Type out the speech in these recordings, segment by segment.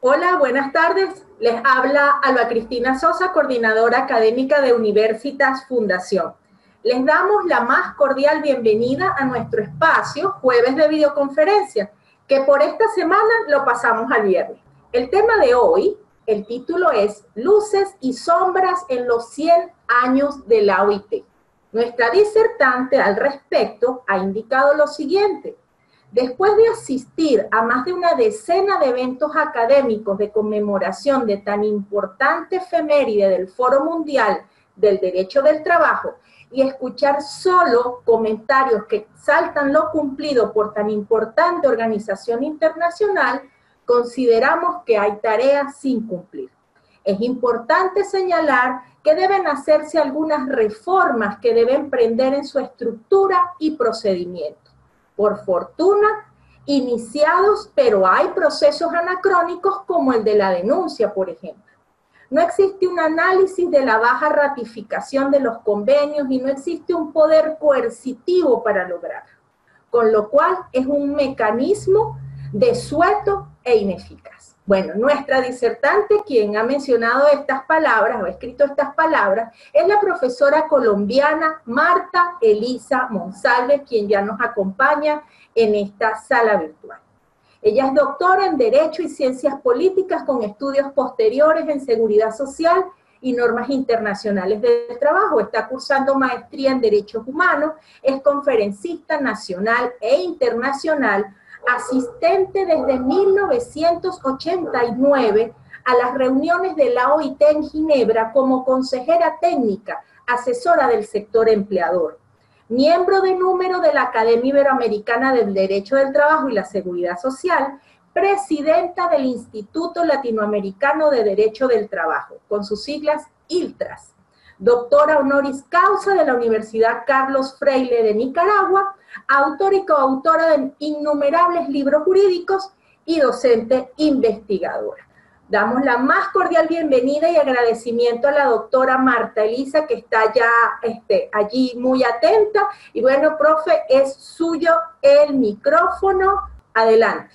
Hola, buenas tardes. Les habla Alba Cristina Sosa, coordinadora académica de Universitas Fundación. Les damos la más cordial bienvenida a nuestro espacio Jueves de Videoconferencia, que por esta semana lo pasamos al viernes. El tema de hoy, el título es Luces y sombras en los 100 años de la OIT. Nuestra disertante al respecto ha indicado lo siguiente. Después de asistir a más de una decena de eventos académicos de conmemoración de tan importante efeméride del Foro Mundial del Derecho del Trabajo y escuchar solo comentarios que exaltan lo cumplido por tan importante organización internacional, consideramos que hay tareas sin cumplir. Es importante señalar que deben hacerse algunas reformas que deben prender en su estructura y procedimiento. Por fortuna, iniciados, pero hay procesos anacrónicos como el de la denuncia, por ejemplo. No existe un análisis de la baja ratificación de los convenios y no existe un poder coercitivo para lograrlo, con lo cual es un mecanismo desueto e ineficaz. Bueno, nuestra disertante, quien ha mencionado estas palabras o ha escrito estas palabras, es la profesora colombiana Marta Elisa Monsalve, quien ya nos acompaña en esta sala virtual. Ella es doctora en Derecho y Ciencias Políticas con estudios posteriores en Seguridad Social y Normas Internacionales del Trabajo. Está cursando maestría en Derechos Humanos, es conferencista nacional e internacional, asistente desde 1989 a las reuniones de la OIT en Ginebra como consejera técnica, asesora del sector empleador, miembro de número de la Academia Iberoamericana del Derecho del Trabajo y la Seguridad Social, presidenta del Instituto Latinoamericano de Derecho del Trabajo, con sus siglas ILTRAS, doctora honoris causa de la Universidad Carlos Freire de Nicaragua, autora y coautora de innumerables libros jurídicos y docente investigadora. Damos la más cordial bienvenida y agradecimiento a la doctora Marta Elisa, que está ya allí muy atenta. Y bueno, profe, es suyo el micrófono. Adelante.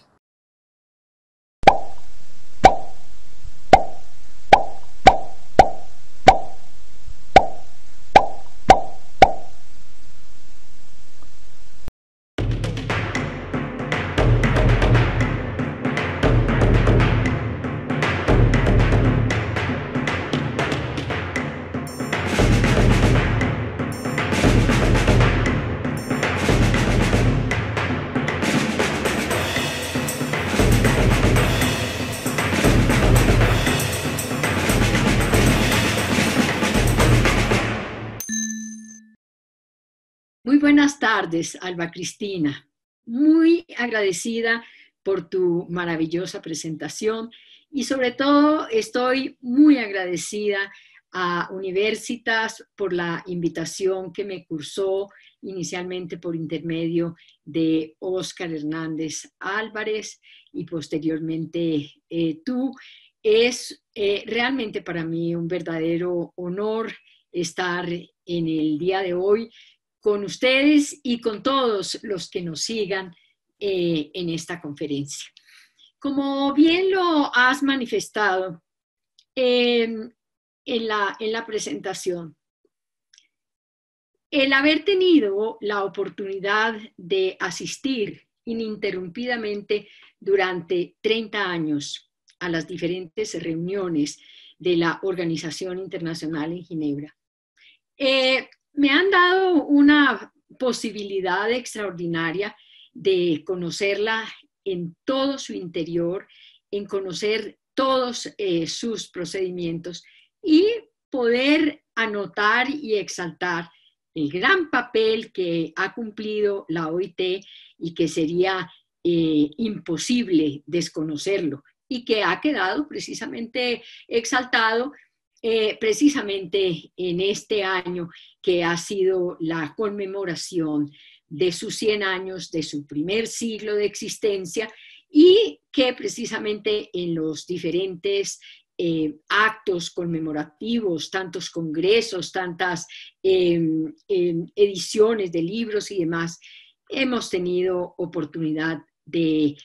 Muy buenas tardes, Alba Cristina. Muy agradecida por tu maravillosa presentación y sobre todo estoy muy agradecida a Universitas por la invitación que me cursó inicialmente por intermedio de Óscar Hernández Álvarez y posteriormente tú. Es realmente para mí un verdadero honor estar en el día de hoy con ustedes y con todos los que nos sigan en esta conferencia. Como bien lo has manifestado en la presentación, el haber tenido la oportunidad de asistir ininterrumpidamente durante 30 años a las diferentes reuniones de la Organización Internacional en Ginebra, me han dado una posibilidad extraordinaria de conocerla en todo su interior, en conocer todos sus procedimientos y poder anotar y exaltar el gran papel que ha cumplido la OIT y que sería imposible desconocerlo y que ha quedado precisamente exaltado precisamente en este año que ha sido la conmemoración de sus 100 años, de su primer siglo de existencia y que precisamente en los diferentes actos conmemorativos, tantos congresos, tantas ediciones de libros y demás, hemos tenido oportunidad de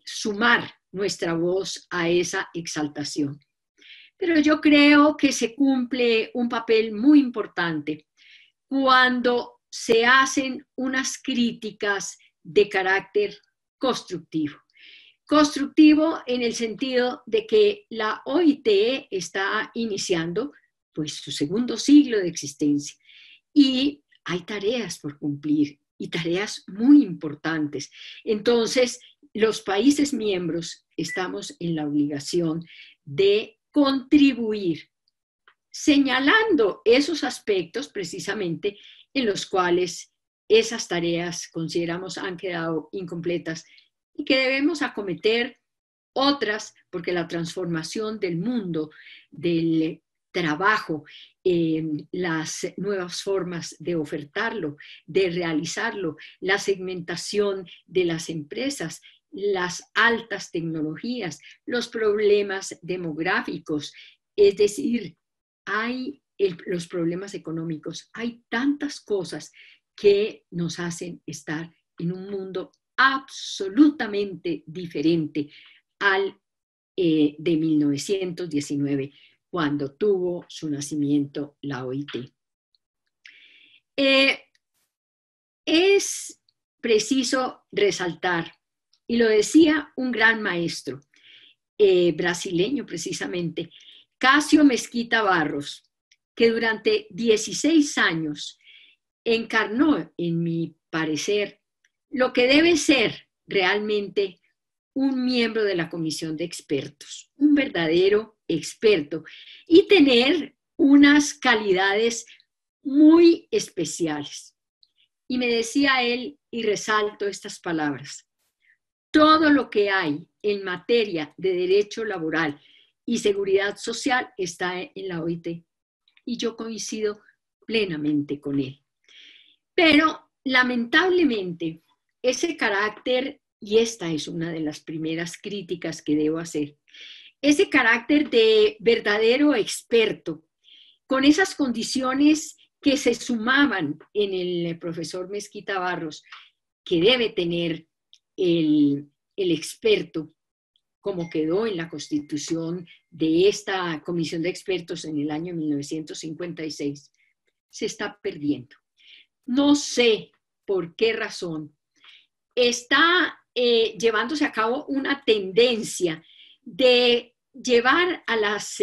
sumar nuestra voz a esa exaltación. Pero yo creo que se cumple un papel muy importante cuando se hacen unas críticas de carácter constructivo. Constructivo en el sentido de que la OIT está iniciando pues su segundo siglo de existencia y hay tareas por cumplir y tareas muy importantes. Entonces, los países miembros estamos en la obligación de contribuir, señalando esos aspectos precisamente en los cuales esas tareas consideramos han quedado incompletas y que debemos acometer otras, porque la transformación del mundo, del trabajo, las nuevas formas de ofertarlo, de realizarlo, la segmentación de las empresas, las altas tecnologías, los problemas demográficos, es decir, hay los problemas económicos, hay tantas cosas que nos hacen estar en un mundo absolutamente diferente al de 1919, cuando tuvo su nacimiento la OIT. Es preciso resaltar, y lo decía un gran maestro brasileño precisamente, Cássio Mesquita Barros, que durante 16 años encarnó, en mi parecer, lo que debe ser realmente un miembro de la comisión de expertos, un verdadero experto, y tener unas calidades muy especiales. Y me decía él, y resalto estas palabras: todo lo que hay en materia de derecho laboral y seguridad social está en la OIT. Y yo coincido plenamente con él. Pero lamentablemente ese carácter, y esta es una de las primeras críticas que debo hacer, ese carácter de verdadero experto, con esas condiciones que se sumaban en el profesor Mesquita Barros, que debe tener el experto, como quedó en la constitución de esta comisión de expertos en el año 1956, se está perdiendo. No sé por qué razón está llevándose a cabo una tendencia de llevar a las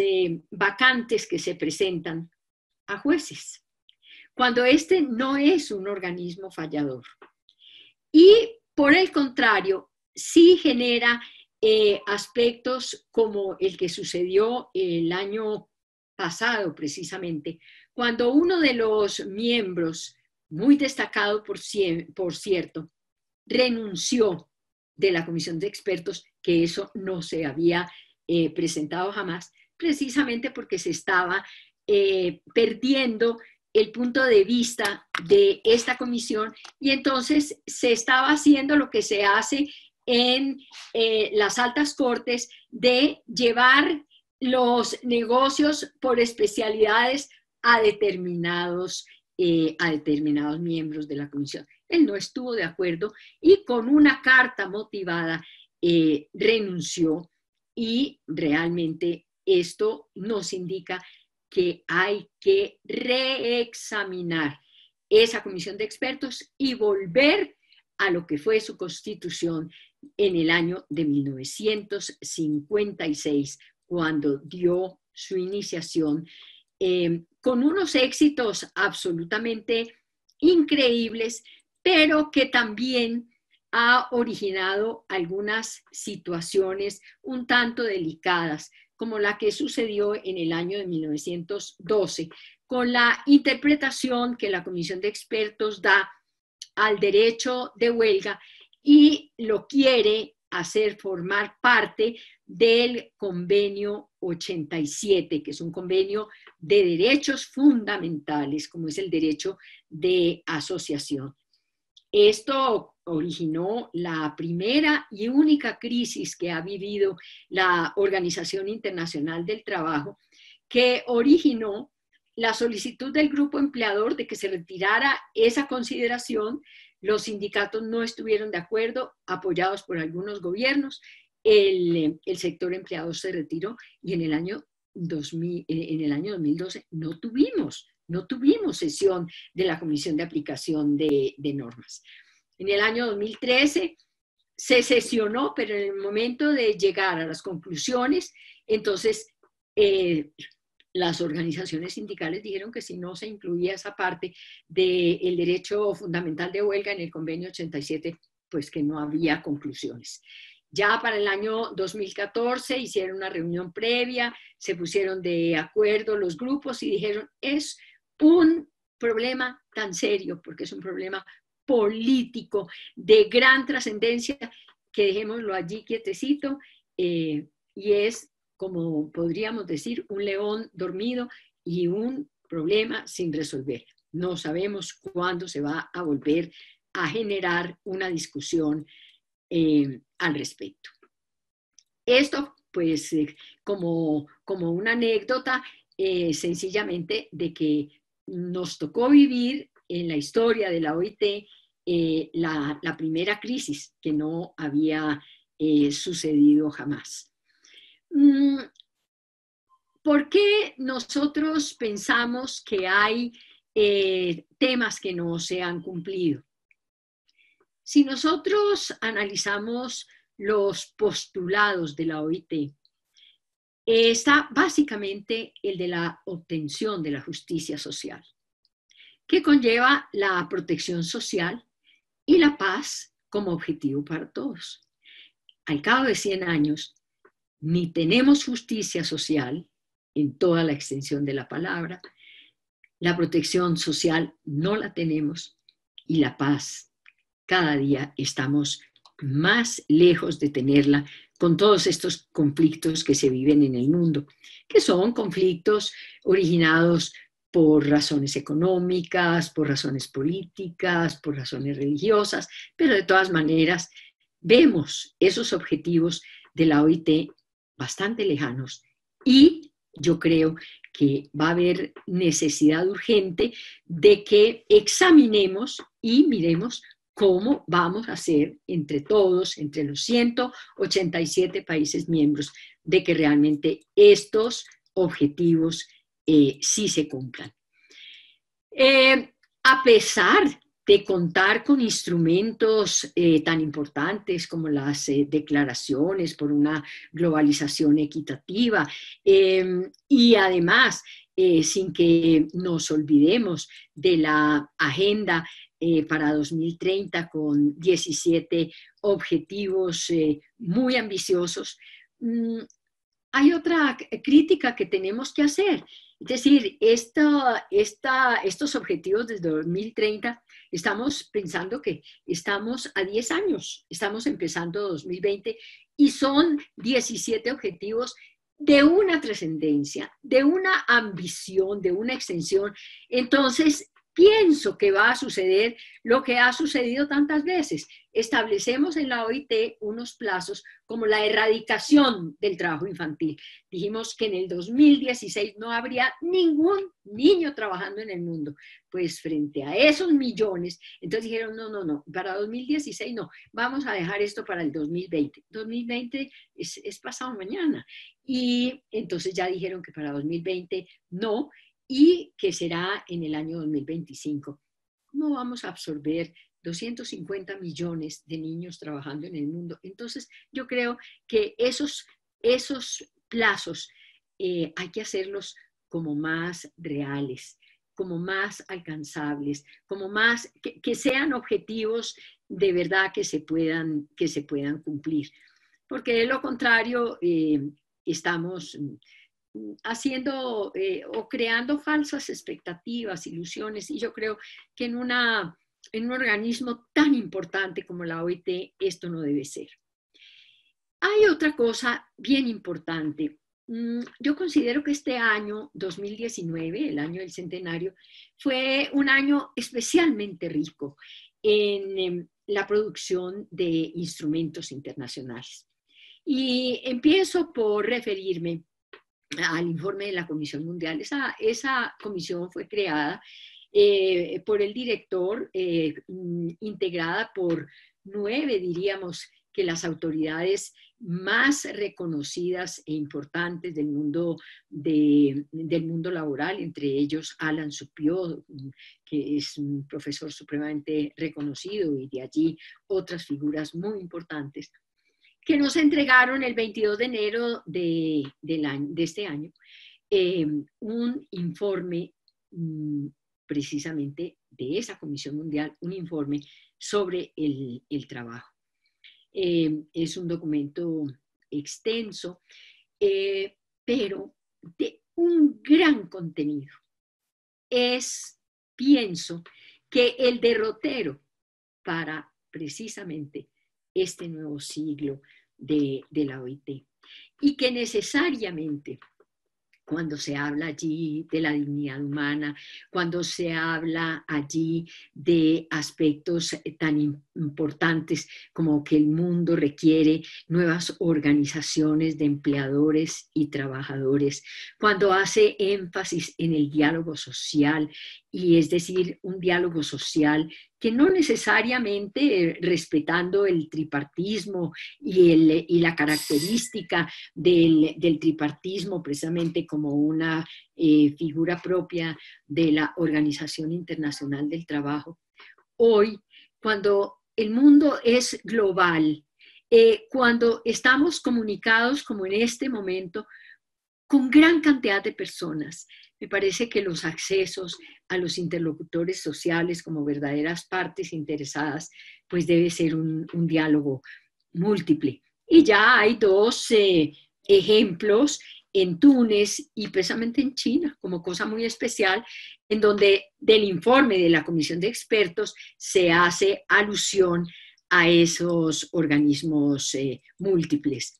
vacantes que se presentan a jueces, cuando este no es un organismo fallador. Y por el contrario, sí genera aspectos como el que sucedió el año pasado precisamente, cuando uno de los miembros, muy destacado por cierto, renunció de la comisión de expertos, que eso no se había presentado jamás, precisamente porque se estaba perdiendo el punto de vista de esta comisión y entonces se estaba haciendo lo que se hace en las altas cortes de llevar los negocios por especialidades a determinados miembros de la comisión. Él no estuvo de acuerdo y con una carta motivada renunció, y realmente esto nos indica que hay que reexaminar esa comisión de expertos y volver a lo que fue su constitución en el año de 1956, cuando dio su iniciación con unos éxitos absolutamente increíbles, pero que también ha originado algunas situaciones un tanto delicadas, como la que sucedió en el año de 1912, con la interpretación que la Comisión de Expertos da al derecho de huelga y lo quiere hacer formar parte del convenio 87, que es un convenio de derechos fundamentales, como es el derecho de asociación. Esto originó la primera y única crisis que ha vivido la Organización Internacional del Trabajo, que originó la solicitud del grupo empleador de que se retirara esa consideración. Los sindicatos no estuvieron de acuerdo, apoyados por algunos gobiernos, el sector empleado se retiró y en el año 2012 no tuvimos sesión de la Comisión de Aplicación de Normas. En el año 2013 se sesionó, pero en el momento de llegar a las conclusiones, entonces las organizaciones sindicales dijeron que si no se incluía esa parte del derecho fundamental de huelga en el convenio 87, pues que no había conclusiones. Ya para el año 2014 hicieron una reunión previa, se pusieron de acuerdo los grupos y dijeron, es un problema tan serio, porque es un problema político de gran trascendencia, que dejémoslo allí quietecito, y es, como podríamos decir, un león dormido y un problema sin resolver. No sabemos cuándo se va a volver a generar una discusión al respecto. Esto, pues, como una anécdota, sencillamente de que nos tocó vivir en la historia de la OIT la primera crisis que no había sucedido jamás. ¿Por qué nosotros pensamos que hay temas que no se han cumplido? Si nosotros analizamos los postulados de la OIT, está básicamente el de la obtención de la justicia social, que conlleva la protección social y la paz como objetivo para todos. Al cabo de 100 años, ni tenemos justicia social en toda la extensión de la palabra, la protección social no la tenemos y la paz cada día estamos más lejos de tenerla con todos estos conflictos que se viven en el mundo, que son conflictos originados por razones económicas, por razones políticas, por razones religiosas, pero de todas maneras vemos esos objetivos de la OIT bastante lejanos y yo creo que va a haber necesidad urgente de que examinemos y miremos cómo vamos a hacer entre todos, entre los 187 países miembros, de que realmente estos objetivos sí se cumplan. A pesar de contar con instrumentos tan importantes como las declaraciones por una globalización equitativa y además sin que nos olvidemos de la agenda para 2030 con 17 objetivos muy ambiciosos, hay otra crítica que tenemos que hacer. Es decir, estos objetivos desde 2030, estamos pensando que estamos a 10 años, estamos empezando 2020 y son 17 objetivos de una trascendencia, de una ambición, de una extensión. Entonces, pienso que va a suceder lo que ha sucedido tantas veces. Establecemos en la OIT unos plazos como la erradicación del trabajo infantil. Dijimos que en el 2016 no habría ningún niño trabajando en el mundo. Pues frente a esos millones, entonces dijeron, no, para 2016 no, vamos a dejar esto para el 2020. 2020 es pasado mañana. Y entonces ya dijeron que para 2020 no, y que será en el año 2025. ¿Cómo vamos a absorber 250 millones de niños trabajando en el mundo? Entonces, yo creo que esos plazos hay que hacerlos como más reales, como más alcanzables, como más, que sean objetivos de verdad que se puedan cumplir. Porque de lo contrario, estamos haciendo o creando falsas expectativas, ilusiones, y yo creo que en un organismo tan importante como la OIT esto no debe ser. Hay otra cosa bien importante. Yo considero que este año 2019, el año del centenario, fue un año especialmente rico en la producción de instrumentos internacionales. Y empiezo por referirme al informe de la Comisión Mundial. Esa comisión fue creada por el director, integrada por 9, diríamos, que las autoridades más reconocidas e importantes del mundo, del mundo laboral, entre ellos Alan Supiot, que es un profesor supremamente reconocido, y de allí otras figuras muy importantes, que nos entregaron el 22 de enero de este año un informe precisamente de esa Comisión Mundial, un informe sobre el trabajo. Es un documento extenso, pero de un gran contenido. Pienso que el derrotero para precisamente este nuevo siglo de la OIT, y que necesariamente, cuando se habla allí de la dignidad humana, cuando se habla allí de aspectos tan importantes como que el mundo requiere nuevas organizaciones de empleadores y trabajadores, cuando hace énfasis en el diálogo social, y es decir, un diálogo social que no necesariamente respetando el tripartismo y la característica del tripartismo precisamente como una figura propia de la Organización Internacional del Trabajo. Hoy, cuando el mundo es global, cuando estamos comunicados como en este momento con gran cantidad de personas, me parece que los accesos a los interlocutores sociales como verdaderas partes interesadas, pues debe ser un diálogo múltiple. Y ya hay dos ejemplos en Túnez y precisamente en China, como cosa muy especial, en donde del informe de la Comisión de Expertos se hace alusión a esos organismos múltiples.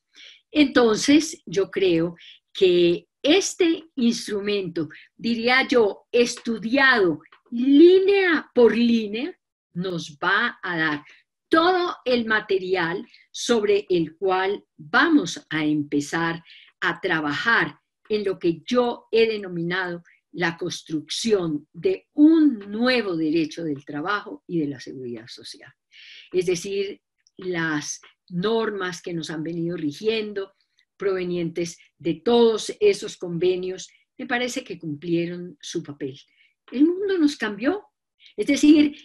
Entonces, yo creo que este instrumento, diría yo, estudiado línea por línea, nos va a dar todo el material sobre el cual vamos a empezar a trabajar en lo que yo he denominado la construcción de un nuevo derecho del trabajo y de la seguridad social. Es decir, las normas que nos han venido rigiendo, provenientes de todos esos convenios, me parece que cumplieron su papel. El mundo nos cambió. Es decir,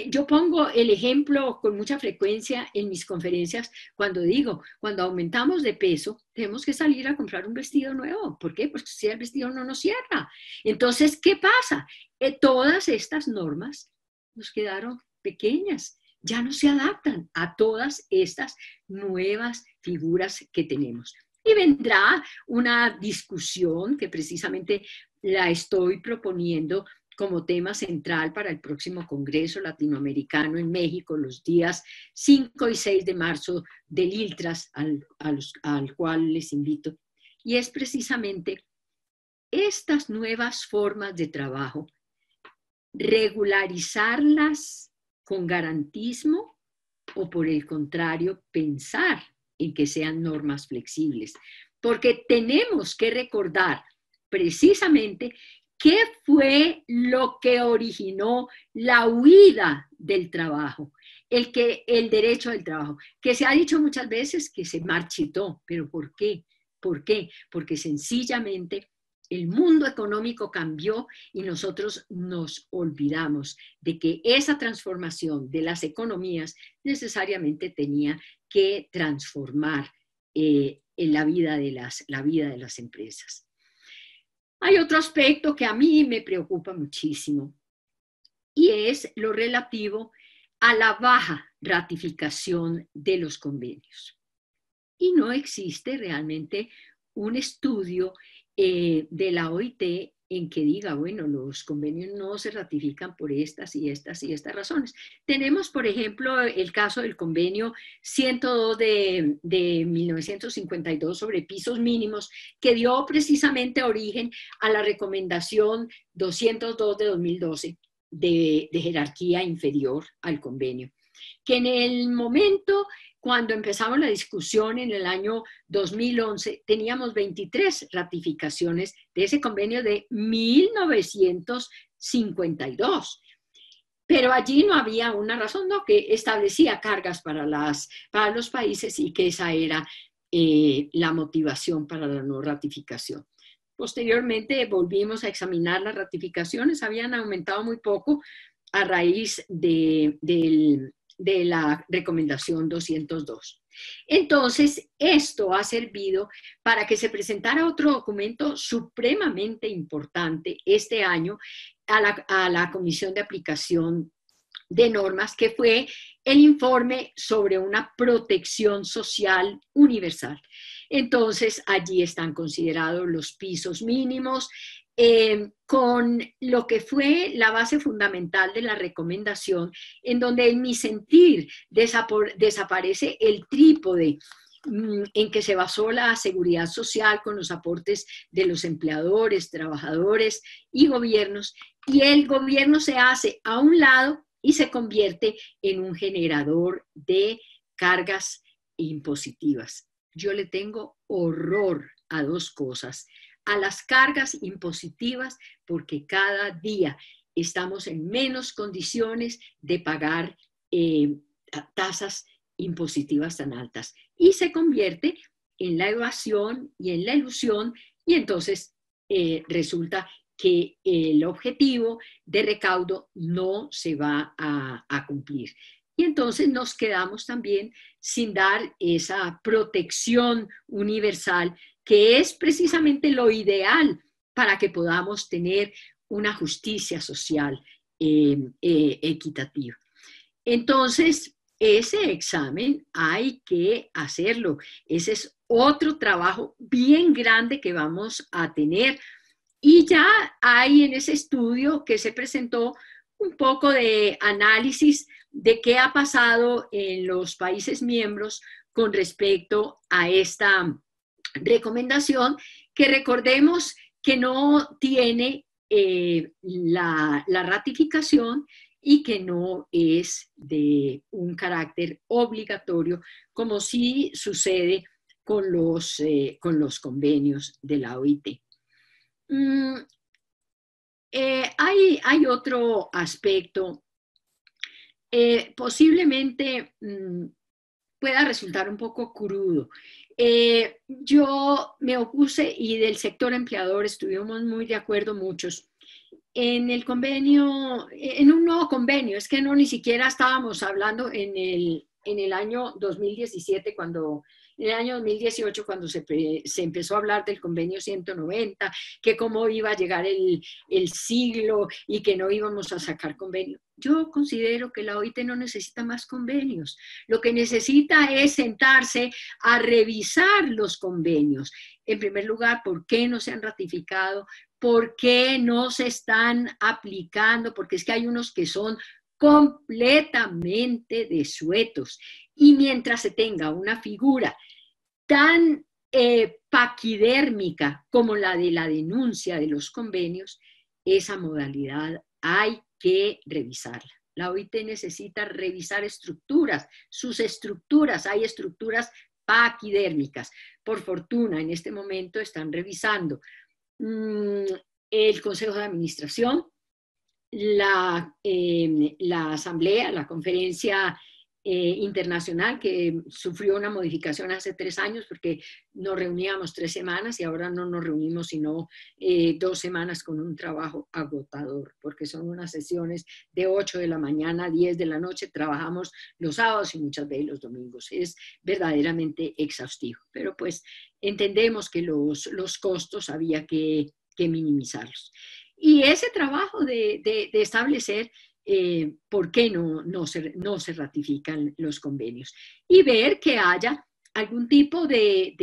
yo pongo el ejemplo con mucha frecuencia en mis conferencias cuando digo, cuando aumentamos de peso, tenemos que salir a comprar un vestido nuevo. ¿Por qué? Porque si el vestido no nos cierra. Entonces, ¿qué pasa? Todas estas normas nos quedaron pequeñas, ya no se adaptan a todas estas nuevas figuras que tenemos. Y vendrá una discusión que precisamente la estoy proponiendo como tema central para el próximo Congreso Latinoamericano en México, los días 5 y 6 de marzo del ILTRAS, al cual les invito. Y es precisamente estas nuevas formas de trabajo, regularizarlas con garantismo o por el contrario, pensar en que sean normas flexibles, porque tenemos que recordar precisamente qué fue lo que originó la huida del trabajo, el derecho del trabajo, que se ha dicho muchas veces que se marchitó, pero ¿por qué? ¿Por qué? Porque sencillamente el mundo económico cambió y nosotros nos olvidamos de que esa transformación de las economías necesariamente tenía que transformar en la vida de las empresas. Hay otro aspecto que a mí me preocupa muchísimo y es lo relativo a la baja ratificación de los convenios. Y no existe realmente un estudio de la OIT en que diga, bueno, los convenios no se ratifican por estas y estas y estas razones. Tenemos, por ejemplo, el caso del convenio 102 de 1952 sobre pisos mínimos, que dio precisamente origen a la recomendación 202 de 2012 de jerarquía inferior al convenio, que en el momento cuando empezamos la discusión en el año 2011, teníamos 23 ratificaciones de ese convenio de 1952. Pero allí no había una razón, ¿no?, que establecía cargas para los países y que esa era la motivación para la no ratificación. Posteriormente volvimos a examinar las ratificaciones, habían aumentado muy poco a raíz de la recomendación 202. Entonces, esto ha servido para que se presentara otro documento supremamente importante este año a la Comisión de Aplicación de Normas, que fue el informe sobre una protección social universal. Entonces, allí están considerados los pisos mínimos, con lo que fue la base fundamental de la recomendación, en donde en mi sentir desaparece el trípode en que se basó la seguridad social con los aportes de los empleadores, trabajadores y gobiernos, y el gobierno se hace a un lado y se convierte en un generador de cargas impositivas. Yo le tengo horror a dos cosas: a las cargas impositivas, porque cada día estamos en menos condiciones de pagar tasas impositivas tan altas, y se convierte en la evasión y en la ilusión, y entonces resulta que el objetivo de recaudo no se va a cumplir. Y entonces nos quedamos también sin dar esa protección universal, que es precisamente lo ideal para que podamos tener una justicia social equitativa. Entonces, ese examen hay que hacerlo. Ese es otro trabajo bien grande que vamos a tener. Y ya hay en ese estudio que se presentó un poco de análisis de qué ha pasado en los países miembros con respecto a esta recomendación, que recordemos que no tiene la ratificación y que no es de un carácter obligatorio, como sí sucede con los convenios de la OIT. Hay otro aspecto, posiblemente pueda resultar un poco crudo. Yo me opuse, y del sector empleador estuvimos muy de acuerdo muchos, en el convenio, en un nuevo convenio. Es que no, ni siquiera estábamos hablando en el año 2017, en el año 2018, cuando se empezó a hablar del convenio 190, que cómo iba a llegar el siglo y que no íbamos a sacar convenio. Yo considero que la OIT no necesita más convenios. Lo que necesita es sentarse a revisar los convenios. En primer lugar, ¿por qué no se han ratificado? ¿Por qué no se están aplicando? Porque es que hay unos que son completamente desuetos. Y mientras se tenga una figura tan paquidérmica como la de la denuncia de los convenios, esa modalidad hay que revisarla. La OIT necesita revisar estructuras, sus estructuras. Hay estructuras paquidérmicas. Por fortuna, en este momento están revisando el Consejo de Administración, la Asamblea, la Conferencia Internacional, que sufrió una modificación hace 3 años porque nos reuníamos 3 semanas y ahora no nos reunimos sino 2 semanas, con un trabajo agotador, porque son unas sesiones de 8 de la mañana a 10 de la noche, trabajamos los sábados y muchas veces los domingos. Es verdaderamente exhaustivo, pero pues entendemos que los costos había que minimizarlos. Y ese trabajo de establecer por qué no se ratifican los convenios, y ver que haya algún tipo de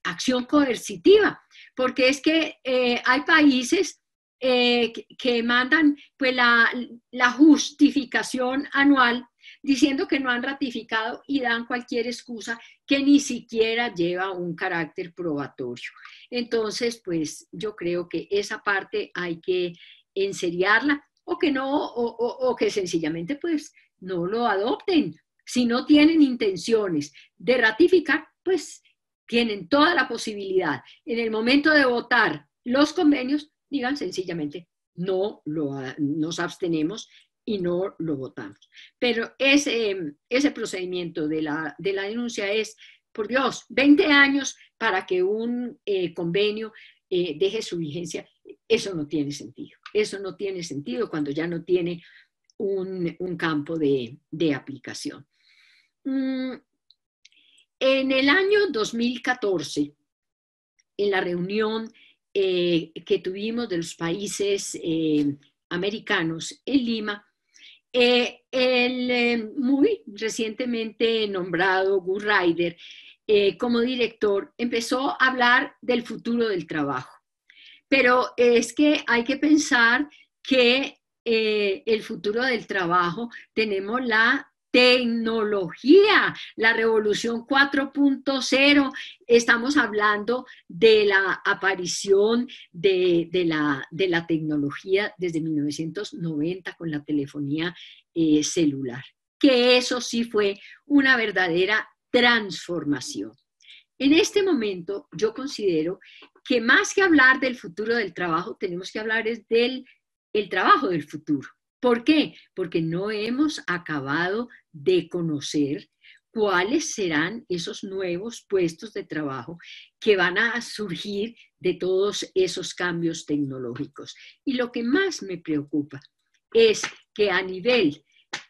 acción coercitiva, porque es que hay países que mandan pues la justificación anual diciendo que no han ratificado, y dan cualquier excusa que ni siquiera lleva un carácter probatorio. Entonces, pues yo creo que esa parte hay que enseriarla, o que no, o que sencillamente pues no lo adopten. Si no tienen intenciones de ratificar, pues tienen toda la posibilidad. En el momento de votar los convenios, digan sencillamente, nos abstenemos y no lo votamos. Pero ese procedimiento de la denuncia es por Dios, 20 años para que un convenio deje su vigencia. Eso no tiene sentido. Eso no tiene sentido cuando ya no tiene un campo de aplicación. En el año 2014, en la reunión que tuvimos de los países americanos en Lima, el muy recientemente nombrado Gus Ryder como director empezó a hablar del futuro del trabajo. Pero es que hay que pensar que el futuro del trabajo tenemos la tecnología, la revolución 4.0, estamos hablando de la aparición de la tecnología desde 1990 con la telefonía celular, que eso sí fue una verdadera transformación. En este momento yo considero que más que hablar del futuro del trabajo, tenemos que hablar es del trabajo del futuro. ¿Por qué? Porque no hemos acabado de conocer cuáles serán esos nuevos puestos de trabajo que van a surgir de todos esos cambios tecnológicos. Y lo que más me preocupa es que a nivel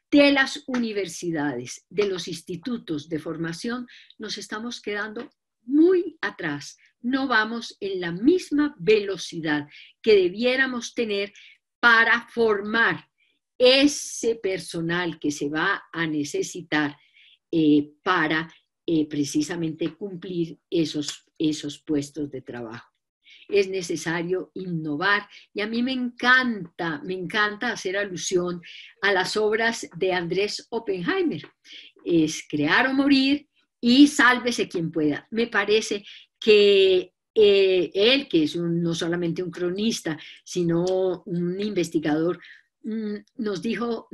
de las universidades, de los institutos de formación, nos estamos quedando muy atrás. No vamos en la misma velocidad que debiéramos tener para formar ese personal que se va a necesitar para precisamente cumplir esos puestos de trabajo. Es necesario innovar y a mí me encanta hacer alusión a las obras de Andrés Oppenheimer. Es Crear o Morir y Sálvese quien pueda. Me parece que él, que es no solamente un cronista, sino un investigador, nos dijo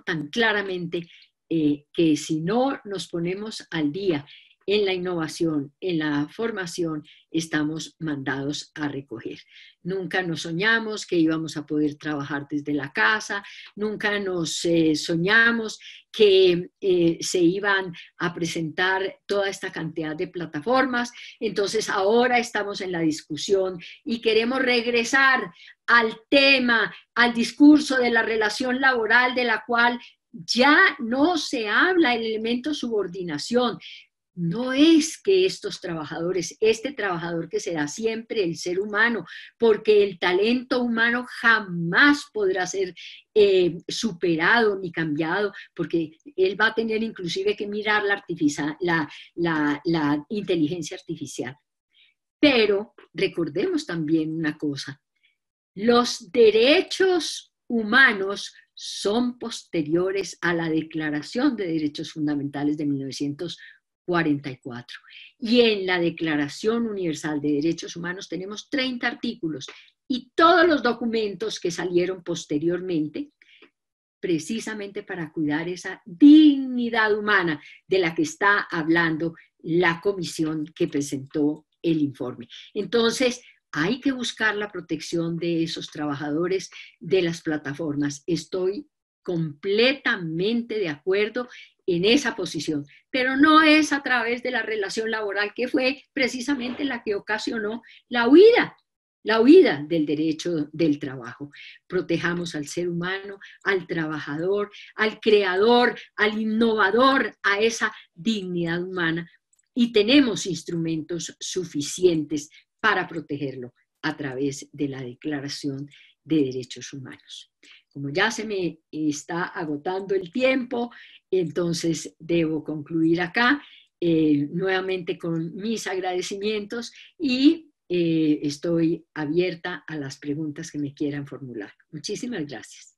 tan claramente que si no nos ponemos al día en la innovación, en la formación, estamos mandados a recoger. Nunca nos soñamos que íbamos a poder trabajar desde la casa, nunca nos soñamos que se iban a presentar toda esta cantidad de plataformas. Entonces ahora estamos en la discusión y queremos regresar al tema, al discurso de la relación laboral de la cual ya no se habla, el elemento subordinación. No es que estos trabajadores, este trabajador que será siempre el ser humano, porque el talento humano jamás podrá ser superado ni cambiado, porque él va a tener inclusive que mirar la inteligencia artificial. Pero recordemos también una cosa, los derechos humanos son posteriores a la Declaración de Derechos Fundamentales de 1944. Y en la Declaración Universal de Derechos Humanos tenemos 30 artículos y todos los documentos que salieron posteriormente, precisamente para cuidar esa dignidad humana de la que está hablando la comisión que presentó el informe. Entonces, hay que buscar la protección de esos trabajadores de las plataformas. Estoy completamente de acuerdo en esa posición, pero no es a través de la relación laboral que fue precisamente la que ocasionó la huida del derecho del trabajo. Protejamos al ser humano, al trabajador, al creador, al innovador, a esa dignidad humana y tenemos instrumentos suficientes para protegerlo a través de la Declaración de Derechos Humanos. Como ya se me está agotando el tiempo, entonces debo concluir acá, nuevamente con mis agradecimientos y estoy abierta a las preguntas que me quieran formular. Muchísimas gracias.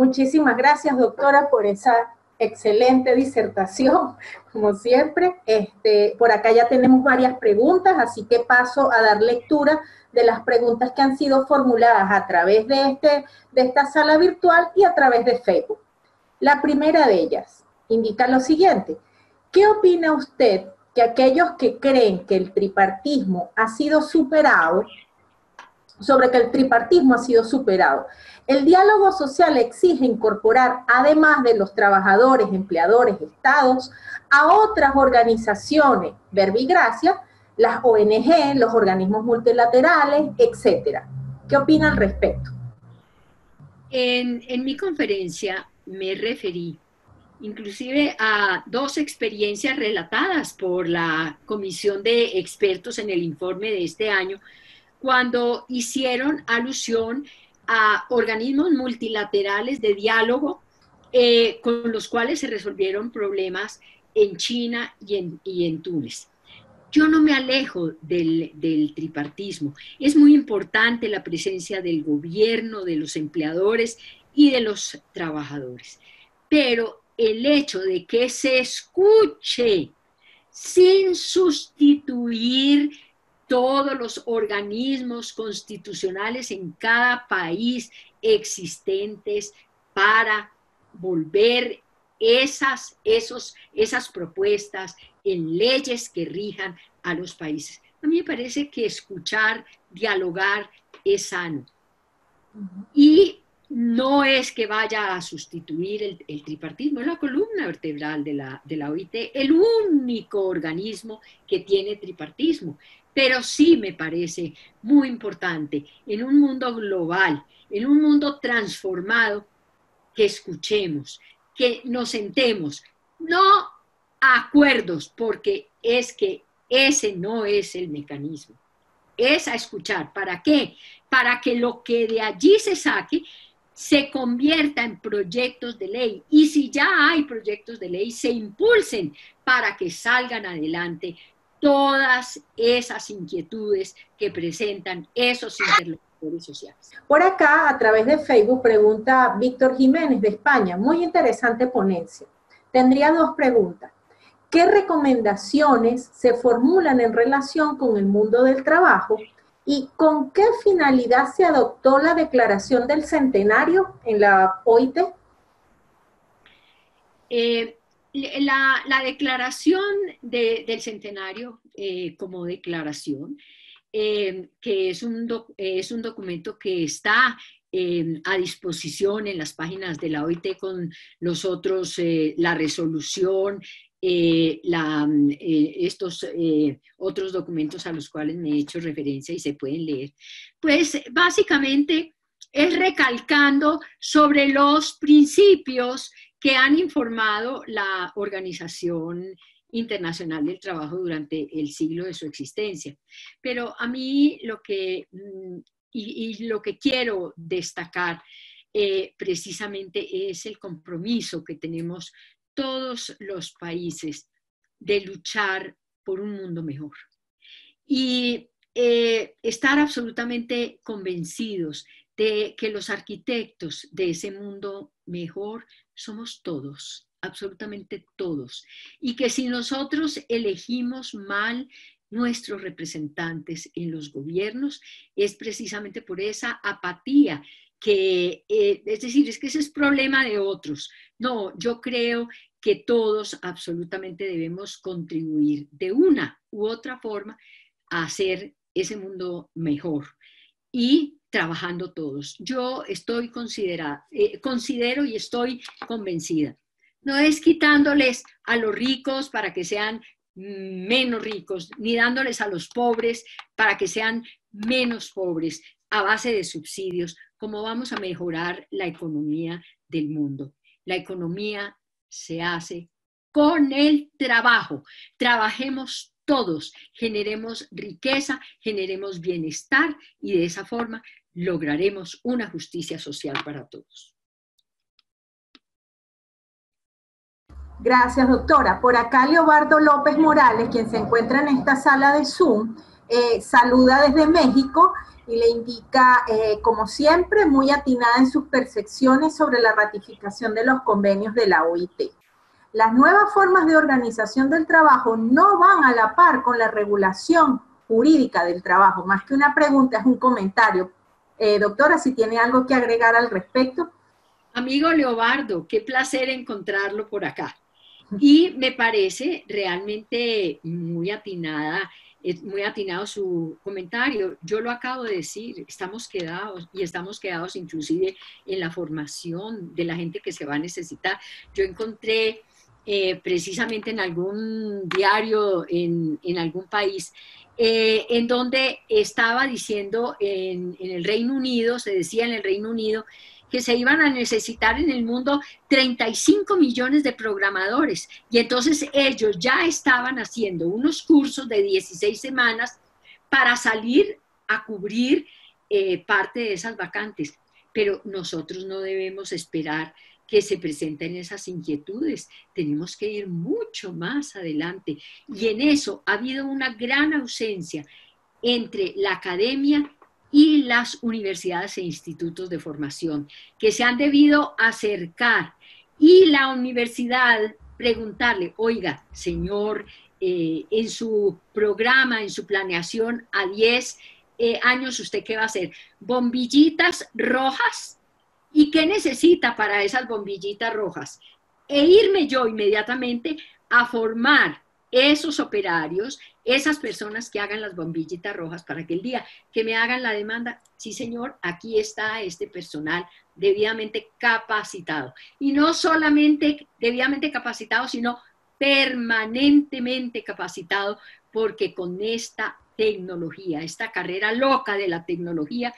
Muchísimas gracias, doctora, por esa excelente disertación, como siempre. Por acá ya tenemos varias preguntas, así que paso a dar lectura de las preguntas que han sido formuladas a través de esta sala virtual y a través de Facebook. La primera de ellas indica lo siguiente: ¿qué opina usted que aquellos que creen que el tripartismo ha sido superado, el diálogo social exige incorporar, además de los trabajadores, empleadores, estados, a otras organizaciones, verbigracia, las ONG, los organismos multilaterales, etcétera? ¿Qué opina al respecto? En mi conferencia me referí inclusive a dos experiencias relatadas por la comisión de expertos en el informe de este año, cuando hicieron alusión a organismos multilaterales de diálogo con los cuales se resolvieron problemas en China y en Túnez. Yo no me alejo del tripartismo. Es muy importante la presencia del gobierno, de los empleadores y de los trabajadores. Pero el hecho de que se escuche sin sustituir todos los organismos constitucionales en cada país existentes para volver esas propuestas en leyes que rijan a los países. A mí me parece que escuchar, dialogar es sano. Y no es que vaya a sustituir el tripartismo, es la columna vertebral de la OIT, el único organismo que tiene tripartismo. Pero sí me parece muy importante en un mundo global, en un mundo transformado, que escuchemos, que nos sentemos, no a acuerdos, porque es que ese no es el mecanismo, es a escuchar. ¿Para qué? Para que lo que de allí se saque se convierta en proyectos de ley, y si ya hay proyectos de ley, se impulsen para que salgan adelante todas esas inquietudes que presentan esos interlocutores sociales. Por acá, a través de Facebook, pregunta Víctor Jiménez de España. Muy interesante ponencia. Tendría dos preguntas. ¿Qué recomendaciones se formulan en relación con el mundo del trabajo? ¿Y con qué finalidad se adoptó la declaración del centenario en la OIT? La declaración del centenario como declaración, que es un documento que está a disposición en las páginas de la OIT con los otros, la resolución, estos otros documentos a los cuales me he hecho referencia y se pueden leer, pues básicamente es recalcando sobre los principios que han informado la Organización Internacional del Trabajo durante el siglo de su existencia. Pero a mí lo que quiero destacar precisamente es el compromiso que tenemos todos los países de luchar por un mundo mejor. Y estar absolutamente convencidos de que los arquitectos de ese mundo mejor somos todos, absolutamente todos. Y que si nosotros elegimos mal nuestros representantes en los gobiernos, es precisamente por esa apatía que, es decir, es que ese es problema de otros. No, yo creo que todos absolutamente debemos contribuir de una u otra forma a hacer ese mundo mejor y trabajando todos. Yo considero y estoy convencida. No es quitándoles a los ricos para que sean menos ricos, ni dándoles a los pobres para que sean menos pobres a base de subsidios, como vamos a mejorar la economía del mundo. La economía se hace con el trabajo. Trabajemos todos, generemos riqueza, generemos bienestar y de esa forma lograremos una justicia social para todos. Gracias, doctora. Por acá Leobardo López Morales, quien se encuentra en esta sala de Zoom, saluda desde México y le indica, como siempre, muy atinada en sus percepciones sobre la ratificación de los convenios de la OIT. Las nuevas formas de organización del trabajo no van a la par con la regulación jurídica del trabajo. Más que una pregunta, es un comentario. Doctora, si tiene algo que agregar al respecto. Amigo Leobardo, qué placer encontrarlo por acá. Y me parece realmente muy atinado su comentario. Yo lo acabo de decir, estamos quedados inclusive en la formación de la gente que se va a necesitar. Yo encontré precisamente en algún diario en algún país en donde estaba diciendo en el Reino Unido, se decía en el Reino Unido, que se iban a necesitar en el mundo 35 millones de programadores. Y entonces ellos ya estaban haciendo unos cursos de 16 semanas para salir a cubrir parte de esas vacantes. Pero nosotros no debemos esperar que se presenten esas inquietudes. Tenemos que ir mucho más adelante. Y en eso ha habido una gran ausencia entre la academia y las universidades e institutos de formación, que se han debido acercar y la universidad preguntarle, oiga, señor, en su programa, en su planeación a 10 años, ¿usted qué va a hacer? ¿Bombillitas rojas? ¿Y qué necesita para esas bombillitas rojas? E irme yo inmediatamente a formar esos operarios, esas personas que hagan las bombillitas rojas para que el día que me hagan la demanda, sí señor, aquí está este personal debidamente capacitado. Y no solamente debidamente capacitado, sino permanentemente capacitado, porque con esta tecnología, esta carrera loca de la tecnología,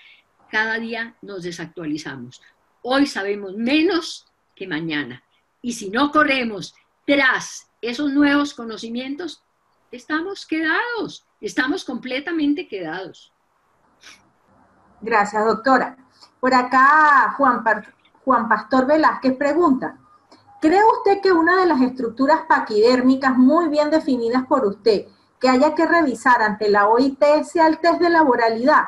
cada día nos desactualizamos. Hoy sabemos menos que mañana. Y si no corremos tras esos nuevos conocimientos, estamos quedados, estamos completamente quedados. Gracias, doctora. Por acá, Juan Pastor Velázquez pregunta, ¿cree usted que una de las estructuras paquidérmicas muy bien definidas por usted, que haya que revisar ante la OIT, sea el test de laboralidad,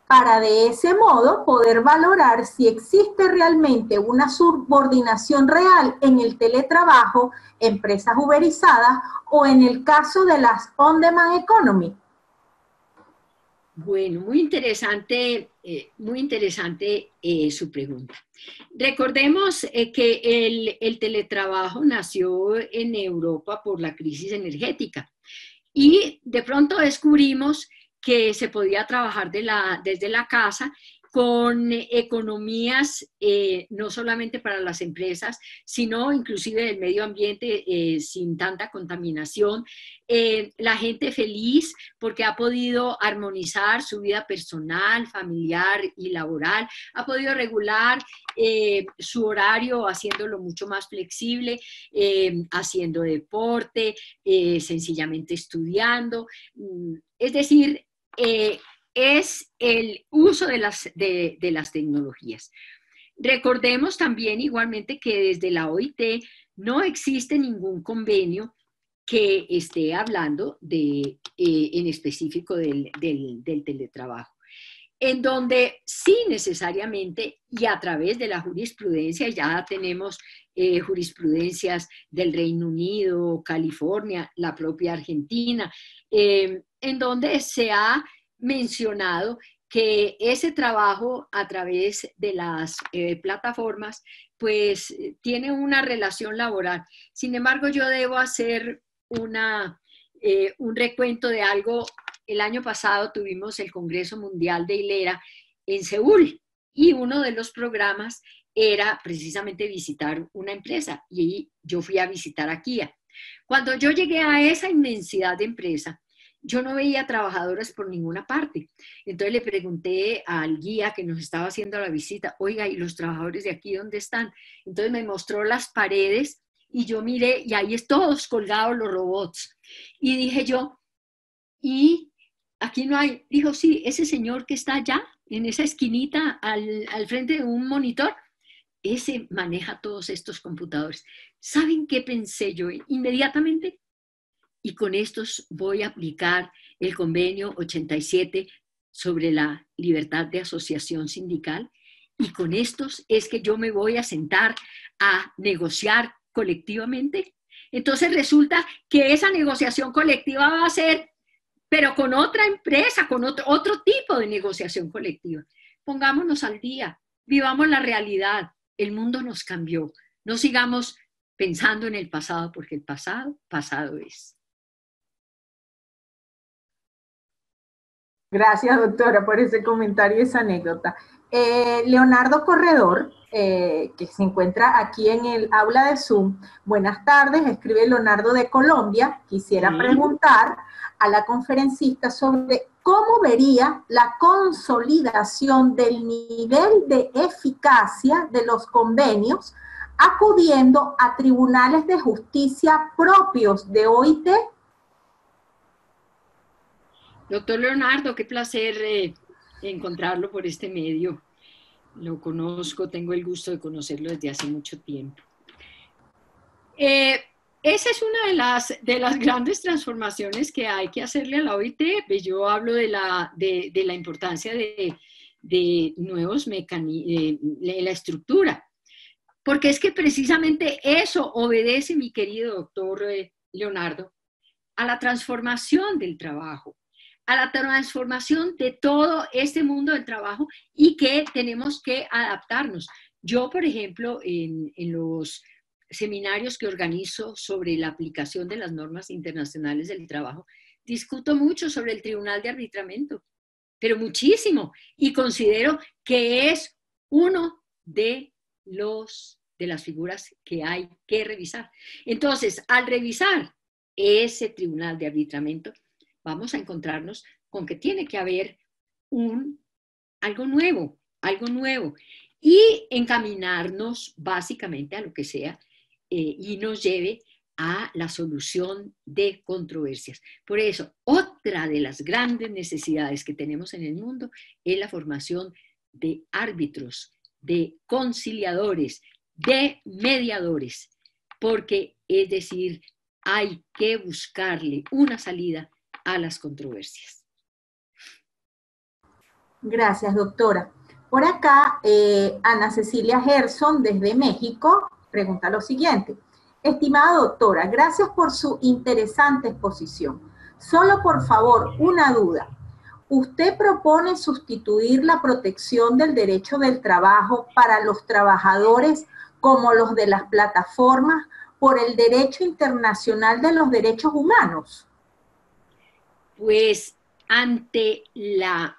para de ese modo poder valorar si existe realmente una subordinación real en el teletrabajo, empresas uberizadas o en el caso de las on-demand economy? Bueno, muy interesante su pregunta. Recordemos que el teletrabajo nació en Europa por la crisis energética y de pronto descubrimos que se podía trabajar desde la casa con economías no solamente para las empresas, sino inclusive del medio ambiente sin tanta contaminación. La gente feliz porque ha podido armonizar su vida personal, familiar y laboral, ha podido regular su horario haciéndolo mucho más flexible, haciendo deporte, sencillamente estudiando. Es decir, es el uso de las tecnologías. Recordemos también igualmente que desde la OIT no existe ningún convenio que esté hablando en específico del teletrabajo, en donde sí necesariamente y a través de la jurisprudencia, ya tenemos jurisprudencias del Reino Unido, California, la propia Argentina, en donde se ha mencionado que ese trabajo a través de las plataformas pues tiene una relación laboral. Sin embargo, yo debo hacer un recuento de algo. El año pasado tuvimos el Congreso Mundial de Hilera en Seúl y uno de los programas era precisamente visitar una empresa y yo fui a visitar a Kia. Cuando yo llegué a esa inmensidad de empresa, yo no veía trabajadoras por ninguna parte. Entonces le pregunté al guía que nos estaba haciendo la visita, oiga, ¿y los trabajadores de aquí dónde están? Entonces me mostró las paredes y yo miré y ahí están todos colgados los robots. Y dije yo, ¿y aquí no hay? Dijo, sí, ese señor que está allá, en esa esquinita, al frente de un monitor, ese maneja todos estos computadores. ¿Saben qué pensé yo inmediatamente? Y con estos voy a aplicar el convenio 87 sobre la libertad de asociación sindical y con estos es que yo me voy a sentar a negociar colectivamente. Entonces resulta que esa negociación colectiva va a ser, pero con otra empresa, con otro tipo de negociación colectiva. Pongámonos al día, vivamos la realidad, el mundo nos cambió, no sigamos pensando en el pasado porque el pasado, pasado es. Gracias, doctora, por ese comentario y esa anécdota. Leonardo Corredor, que se encuentra aquí en el aula de Zoom. Buenas tardes, escribe Leonardo de Colombia. Quisiera preguntar a la conferencista sobre cómo vería la consolidación del nivel de eficacia de los convenios acudiendo a tribunales de justicia propios de OIT. Doctor Leonardo, qué placer encontrarlo por este medio. Lo conozco, tengo el gusto de conocerlo desde hace mucho tiempo. Esa es una de las grandes transformaciones que hay que hacerle a la OIT. Yo hablo de la importancia de nuevos mecanismos, de la estructura. Porque es que precisamente eso obedece, mi querido doctor Leonardo, a la transformación del trabajo, a la transformación de todo este mundo del trabajo y que tenemos que adaptarnos. Yo, por ejemplo, en los seminarios que organizo sobre la aplicación de las normas internacionales del trabajo, discuto mucho sobre el Tribunal de Arbitramiento, pero muchísimo, y considero que es uno de las figuras que hay que revisar. Entonces, al revisar ese Tribunal de Arbitramiento, vamos a encontrarnos con que tiene que haber algo nuevo, y encaminarnos básicamente a lo que sea y nos lleve a la solución de controversias. Por eso, otra de las grandes necesidades que tenemos en el mundo es la formación de árbitros, de conciliadores, de mediadores, porque es decir, hay que buscarle una salida a las controversias. Gracias, doctora. Por acá, Ana Cecilia Gerson, desde México, pregunta lo siguiente. Estimada doctora, gracias por su interesante exposición. Solo por favor, una duda. ¿Usted propone sustituir la protección del derecho del trabajo para los trabajadores como los de las plataformas por el derecho internacional de los derechos humanos? Pues ante la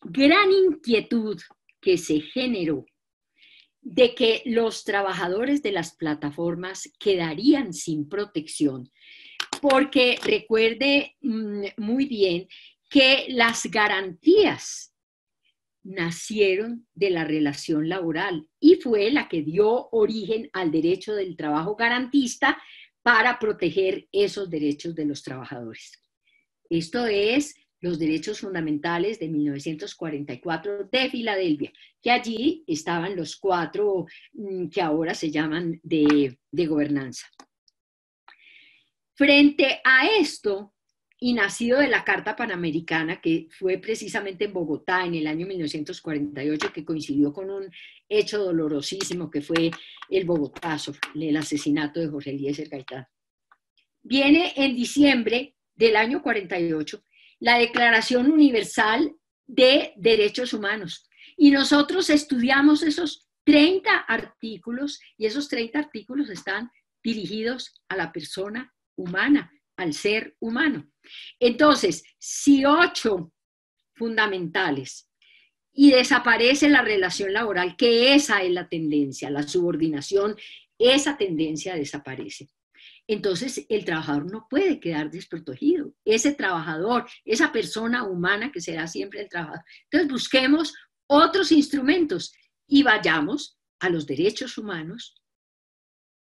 gran inquietud que se generó de que los trabajadores de las plataformas quedarían sin protección, porque recuerde muy bien que las garantías nacieron de la relación laboral y fue la que dio origen al derecho del trabajo garantista para proteger esos derechos de los trabajadores. Esto es los derechos fundamentales de 1944 de Filadelfia, que allí estaban los 4 que ahora se llaman de gobernanza. Frente a esto, y nacido de la Carta Panamericana, que fue precisamente en Bogotá en el año 1948, que coincidió con un hecho dolorosísimo que fue el Bogotazo, el asesinato de Jorge Eliezer Gaitán. Viene en diciembre del año 48 la Declaración Universal de Derechos Humanos. Y nosotros estudiamos esos 30 artículos y esos 30 artículos están dirigidos a la persona humana, al ser humano. Entonces, si 8 fundamentales y desaparece la relación laboral, que esa es la tendencia, la subordinación, esa tendencia desaparece. Entonces el trabajador no puede quedar desprotegido. Ese trabajador, esa persona humana que será siempre el trabajador. Entonces busquemos otros instrumentos y vayamos a los derechos humanos.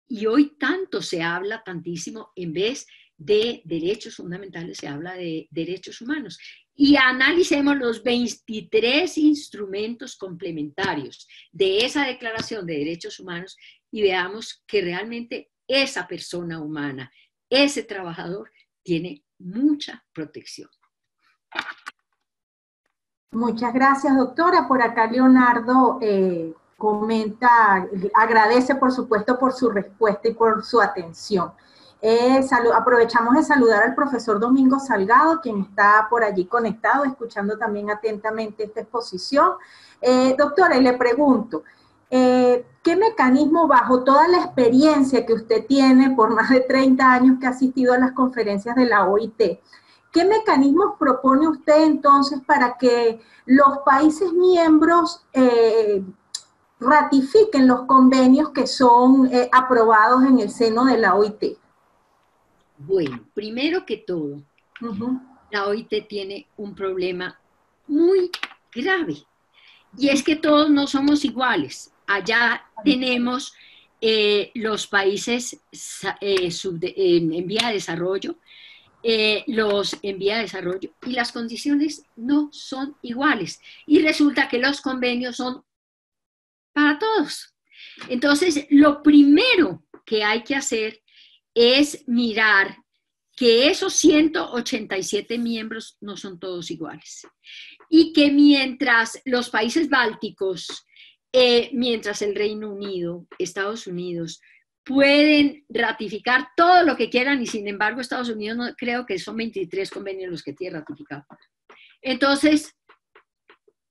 Y hoy tanto se habla, tantísimo, en vez de derechos fundamentales, se habla de derechos humanos. Y analicemos los 23 instrumentos complementarios de esa Declaración de Derechos Humanos y veamos que realmente esa persona humana, ese trabajador, tiene mucha protección. Muchas gracias, doctora. Por acá Leonardo comenta, agradece por supuesto por su respuesta y por su atención. Aprovechamos de saludar al profesor Domingo Salgado, quien está por allí conectado, escuchando también atentamente esta exposición. Doctora, y le pregunto, ¿qué mecanismo, bajo toda la experiencia que usted tiene por más de 30 años que ha asistido a las conferencias de la OIT, qué mecanismos propone usted entonces para que los países miembros ratifiquen los convenios que son aprobados en el seno de la OIT? Bueno, primero que todo, la OIT tiene un problema muy grave, y es que todos no somos iguales. Allá tenemos los países en vía de desarrollo, los en vía de desarrollo, y las condiciones no son iguales. Y resulta que los convenios son para todos. Entonces, lo primero que hay que hacer es mirar que esos 187 miembros no son todos iguales. Y que mientras los países bálticos, mientras el Reino Unido, Estados Unidos, pueden ratificar todo lo que quieran, y sin embargo Estados Unidos no, creo que son 23 convenios los que tiene ratificado. Entonces,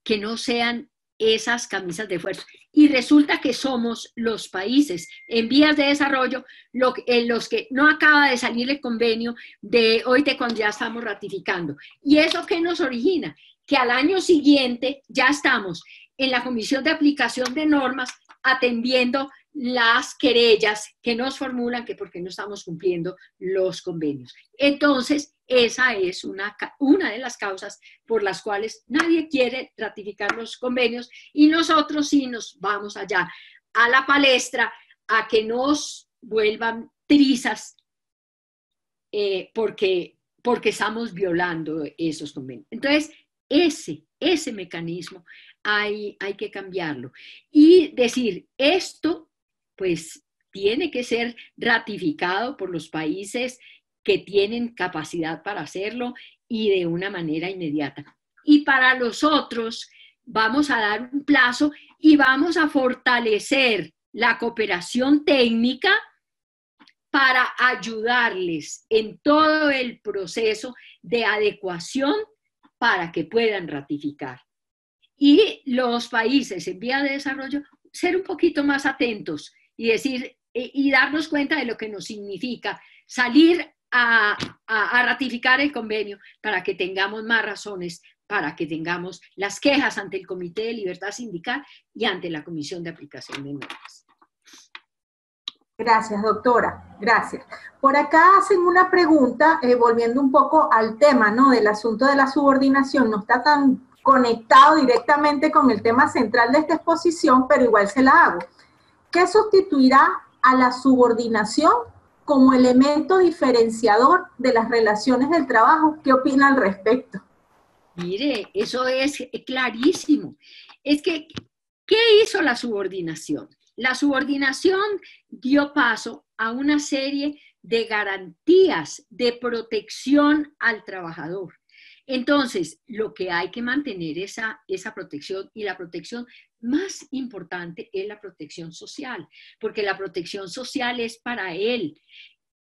que no sean esas camisas de fuerza. Y resulta que somos los países en vías de desarrollo en los que no acaba de salir el convenio de OIT cuando ya estamos ratificando. ¿Y eso qué nos origina? Que al año siguiente ya estamos en la Comisión de Aplicación de Normas atendiendo las querellas que nos formulan que porque no estamos cumpliendo los convenios. Entonces, esa es una de las causas por las cuales nadie quiere ratificar los convenios, y nosotros sí nos vamos allá a la palestra a que nos vuelvan trizas porque estamos violando esos convenios. Entonces, ese mecanismo hay que cambiarlo y decir, esto pues tiene que ser ratificado por los países que tienen capacidad para hacerlo y de una manera inmediata. Y para los otros vamos a dar un plazo y vamos a fortalecer la cooperación técnica para ayudarles en todo el proceso de adecuación para que puedan ratificar. Y los países en vía de desarrollo ser un poquito más atentos y decir y darnos cuenta de lo que nos significa salir a ratificar el convenio para que tengamos más razones, para que tengamos las quejas ante el Comité de Libertad Sindical y ante la Comisión de Aplicación de Normas. Gracias, doctora. Gracias. Por acá hacen una pregunta, volviendo un poco al tema, ¿no?, del asunto de la subordinación. No está tan conectado directamente con el tema central de esta exposición, pero igual se la hago. ¿Qué sustituirá a la subordinación como elemento diferenciador de las relaciones del trabajo? ¿Qué opina al respecto? Mire, eso es clarísimo. Es que, ¿qué hizo la subordinación? La subordinación dio paso a una serie de garantías de protección al trabajador. Entonces, lo que hay que mantener esa protección, y la protección más importante es la protección social, porque la protección social es para él,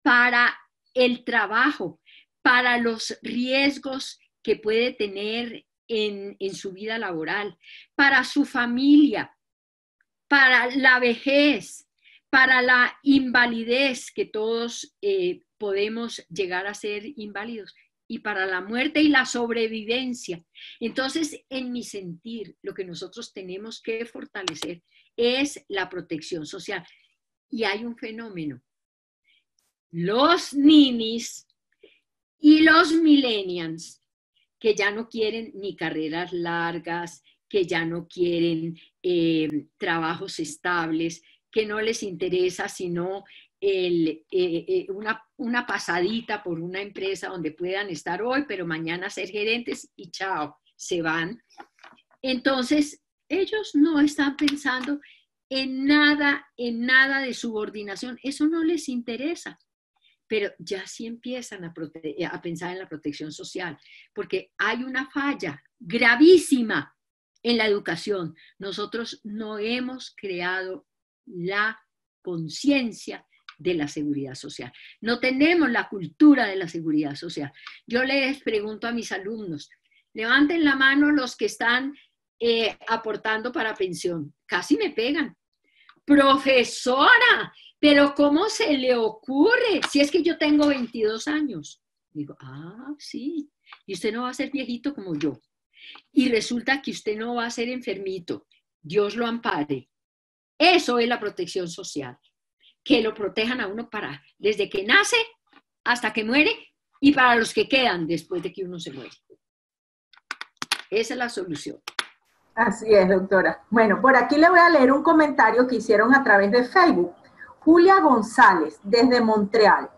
para el trabajo, para los riesgos que puede tener en su vida laboral, para su familia, para la vejez, para la invalidez, que todos podemos llegar a ser inválidos, y para la muerte y la sobrevivencia. Entonces, en mi sentir, lo que nosotros tenemos que fortalecer es la protección social. Y hay un fenómeno. Los ninis y los millennials, que ya no quieren ni carreras largas, que ya no quieren trabajos estables, que no les interesa sino una pasadita por una empresa donde puedan estar hoy, pero mañana ser gerentes y chao, se van. Entonces, ellos no están pensando en nada de subordinación, eso no les interesa. pero ya sí empiezan a pensar en la protección social, porque hay una falla gravísima en la educación. Nosotros no hemos creado la conciencia de la seguridad social. No tenemos la cultura de la seguridad social. Yo les pregunto a mis alumnos, levanten la mano los que están aportando para pensión. Casi me pegan. Profesora, pero ¿cómo se le ocurre? Si es que yo tengo 22 años. Digo, sí, y usted no va a ser viejito como yo. Y resulta que usted no va a ser enfermito. Dios lo ampare. Eso es la protección social. Que lo protejan a uno desde que nace hasta que muere y para los que quedan después de que uno se muere. Esa es la solución. Así es, doctora. Bueno, por aquí le voy a leer un comentario que hicieron a través de Facebook. Julia González, desde Montreal.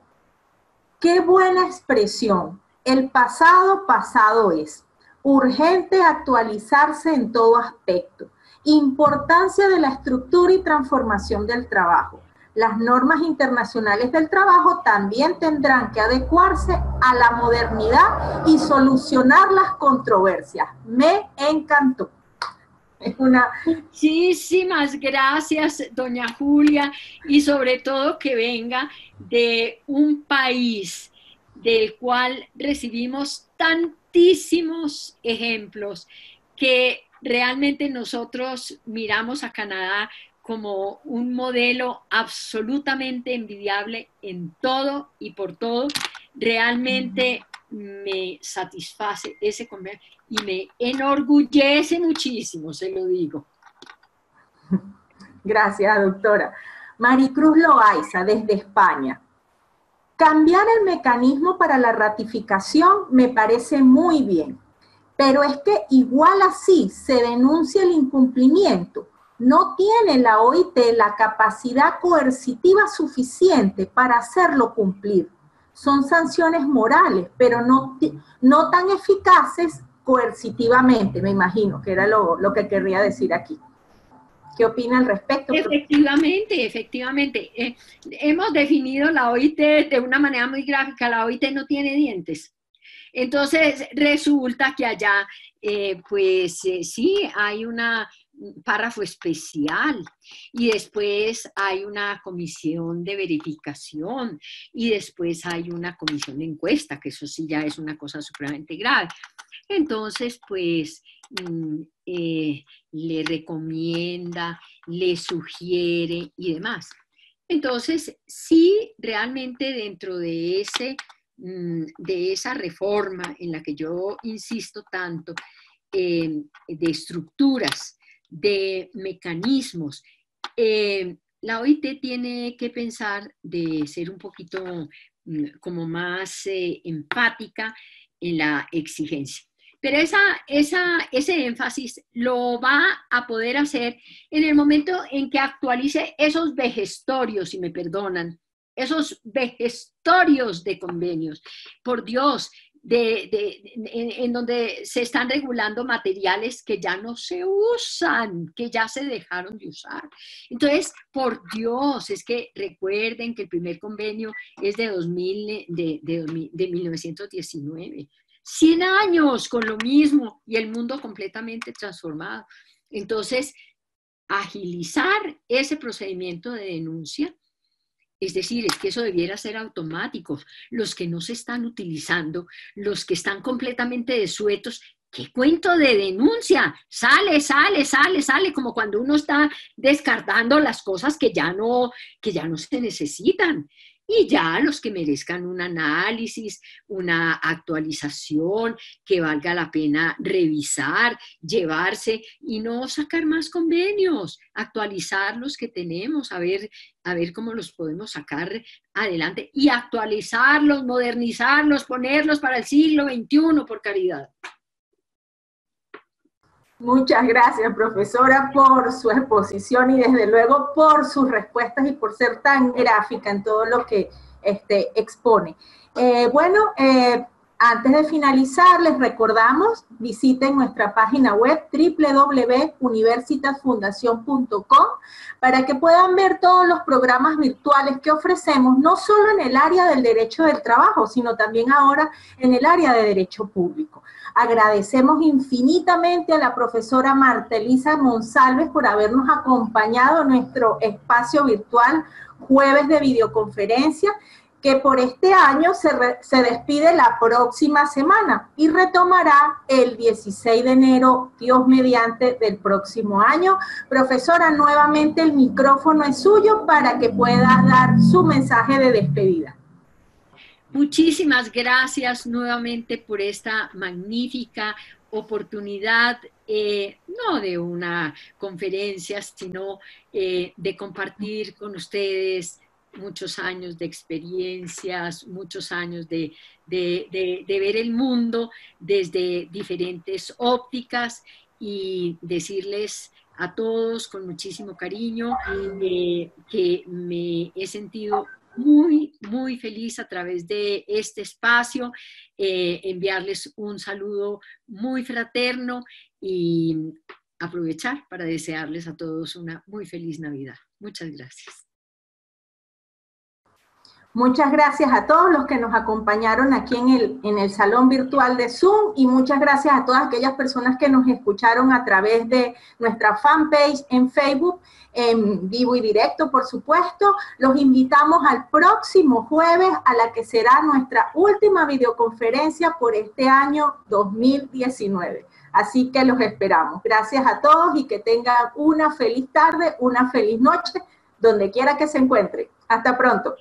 Qué buena expresión. El pasado, pasado es. Urgente actualizarse en todo aspecto. Importancia de la estructura y transformación del trabajo. Las normas internacionales del trabajo también tendrán que adecuarse a la modernidad y solucionar las controversias. Me encantó. Muchísimas gracias, doña Julia, y sobre todo que venga de un país del cual recibimos tantísimos ejemplos que realmente nosotros miramos a Canadá como un modelo absolutamente envidiable en todo y por todo. Realmente me satisface ese comer y me enorgullece muchísimo, se lo digo. Gracias, doctora. Maricruz Loaiza, desde España. Cambiar el mecanismo para la ratificación me parece muy bien, pero es que igual así se denuncia el incumplimiento. No tiene la OIT la capacidad coercitiva suficiente para hacerlo cumplir. Son sanciones morales, pero no tan eficaces coercitivamente, me imagino, que era lo que querría decir aquí. ¿Qué opina al respecto? Efectivamente. Hemos definido la OIT de una manera muy gráfica. La OIT no tiene dientes. Entonces, resulta que allá, sí, hay un párrafo especial y después hay una comisión de verificación y después hay una comisión de encuesta, que eso sí ya es una cosa supremamente grave. Entonces, le recomienda, le sugiere y demás. Entonces, sí, realmente dentro de esa reforma en la que yo insisto tanto, de estructuras, de mecanismos, la OIT tiene que pensar de ser un poquito como más empática en la exigencia. Pero ese énfasis lo va a poder hacer en el momento en que actualice esos vejestorios, si me perdonan, esos vejestorios de convenios. Por Dios, en donde se están regulando materiales que ya no se usan, que ya se dejaron de usar. Entonces, por Dios, es que recuerden que el primer convenio es de 1919. 100 años con lo mismo y el mundo completamente transformado. Entonces, agilizar ese procedimiento de denuncia, es decir, es que eso debiera ser automático. Los que no se están utilizando, los que están completamente desuetos, ¿qué cuento de denuncia? Sale, como cuando uno está descartando las cosas que ya no se necesitan. Y ya los que merezcan un análisis, una actualización, que valga la pena revisar, llevarse y no sacar más convenios, actualizar los que tenemos, a ver cómo los podemos sacar adelante y actualizarlos, modernizarlos, ponerlos para el siglo XXI, por caridad. Muchas gracias, profesora, por su exposición y desde luego por sus respuestas y por ser tan gráfica en todo lo que expone. Antes de finalizar, les recordamos, visiten nuestra página web www.universitasfundacion.com para que puedan ver todos los programas virtuales que ofrecemos, no solo en el área del derecho del trabajo, sino también ahora en el área de derecho público. Agradecemos infinitamente a la profesora Marta Elisa Monsalves por habernos acompañado en nuestro espacio virtual Jueves de Videoconferencia, que por este año se despide la próxima semana y retomará el 16 de enero, Dios mediante, del próximo año. Profesora, nuevamente el micrófono es suyo para que pueda dar su mensaje de despedida. Muchísimas gracias nuevamente por esta magnífica oportunidad, no de una conferencia, sino de compartir con ustedes muchos años de experiencias, muchos años de ver el mundo desde diferentes ópticas y decirles a todos con muchísimo cariño que me he sentido muy, muy feliz a través de este espacio, enviarles un saludo muy fraterno y aprovechar para desearles a todos una muy feliz Navidad. Muchas gracias. Muchas gracias a todos los que nos acompañaron aquí en el salón virtual de Zoom y muchas gracias a todas aquellas personas que nos escucharon a través de nuestra fanpage en Facebook, en vivo y directo, por supuesto. Los invitamos al próximo jueves a la que será nuestra última videoconferencia por este año 2019. Así que los esperamos. Gracias a todos y que tengan una feliz tarde, una feliz noche, donde quiera que se encuentren. Hasta pronto.